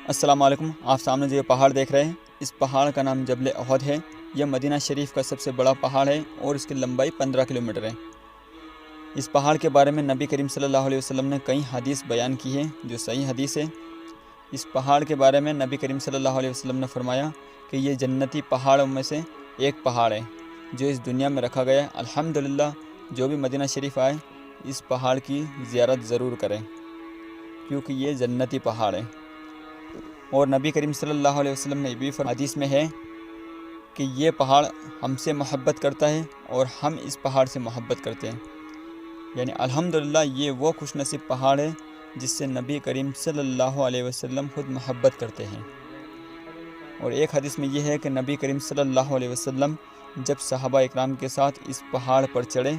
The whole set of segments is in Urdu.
السلام علیکم۔ آپ سامنے جو یہ پہاڑ دیکھ رہے ہیں، اس پہاڑ کا نام جبل احد ہے۔ یہ مدینہ شریف کا سب سے بڑا پہاڑ ہے اور اس کی لمبائی 15 کلومیٹر ہے۔ اس پہاڑ کے بارے میں نبی کریم صلی اللہ علیہ وسلم نے کئی حدیث بیان کی ہے جو صحیح حدیث ہے۔ اس پہاڑ کے بارے میں نبی کریم صلی اللہ علیہ وسلم نے فرمایا کہ یہ جنتی پہاڑوں میں سے ایک پہاڑ ہے جو اس دنیا میں رکھا گیا ہے۔ الحمدللہ جو بھی مدینہ شریف آئے اس پہاڑ کی زیارت ضرور کریں کیونکہ یہ جنتی پہاڑ ہے۔ اور نبی کریم صلی اللہ علیہ وسلم نے بھی حدیث میں ہے کہ یہ پہاڑ ہم سے محبت کرتا ہے اور ہم اس پہاڑ سے محبت کرتے ہیں، یعنی الحمدللہ یہ وہ خوش نصیب پہاڑ ہے جس سے نبی کریم صلی اللہ علیہ وسلم خود محبت کرتے ہیں۔ اور ایک حدیث میں یہ ہے کہ نبی کریم صلی اللہ علیہ وسلم جب صحابہ اکرام کے ساتھ اس پہاڑ پر چڑھے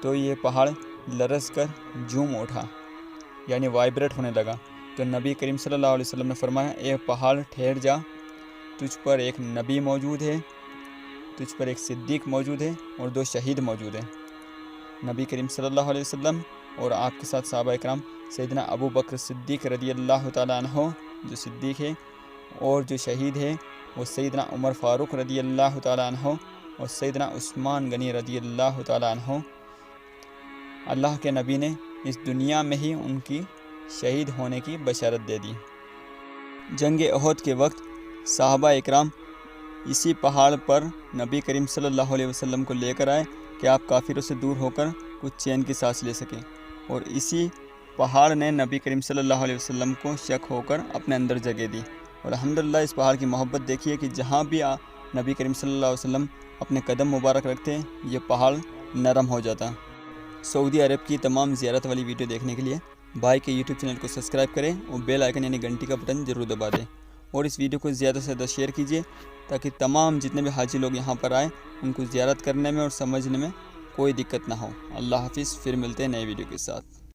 تو یہ پہاڑ لرز کر جھوم اٹھا، یعنی وائبریٹ ہونے لگا۔ تو نبی کریم صلی اللہ علیہ وسلم نے فرمایا، اے پہاڑ ٹھہر جا، تجھ پر ایک نبی موجود ہے، تجھ پر ایک صدیق موجود ہے اور 2 شہید موجود ہیں۔ نبی کریم صلی اللہ علیہ وسلم اور آپ کے ساتھ صحابہ اکرام سیدنا ابو بکر صدیق رضی اللہ تعالیٰ عنہ جو صدیق ہے، اور جو شہید ہے وہ سیدنا عمر فاروق رضی اللہ تعالیٰ عنہ اور سیدنا عثمان غنی رضی اللہ تعالیٰ عنہ۔ اللہ کے نبی نے اس دنیا میں ہی ان کی شہید ہونے کی بشارت دے دی۔ جنگ احد کے وقت صحابہ اکرام اسی پہاڑ پر نبی کریم صلی اللہ علیہ وسلم کو لے کر آئے کہ آپ کافروں سے دور ہو کر کچھ چین کی سانس لے سکیں، اور اسی پہاڑ نے نبی کریم صلی اللہ علیہ وسلم کو شک ہو کر اپنے اندر جگہ دی۔ اور الحمدللہ اس پہاڑ کی محبت دیکھیے کہ جہاں بھی نبی کریم صلی اللہ علیہ وسلم اپنے قدم مبارک رکھتے ہیں یہ پہاڑ نرم ہو جاتا۔ سعودی عرب کی تمام زیارت والی ویڈیو دیکھنے کے لیے بھائی کے یوٹیوب چینل کو سبسکرائب کریں اور بیل آئیکن یعنی گھنٹی کا بٹن ضرور دبا دیں، اور اس ویڈیو کو زیادہ سے زیادہ شیئر کیجیے تاکہ تمام جتنے بھی حاجی لوگ یہاں پر آئیں ان کو زیارت کرنے میں اور سمجھنے میں کوئی دقت نہ ہو۔ اللہ حافظ، پھر ملتے ہیں نئے ویڈیو کے ساتھ۔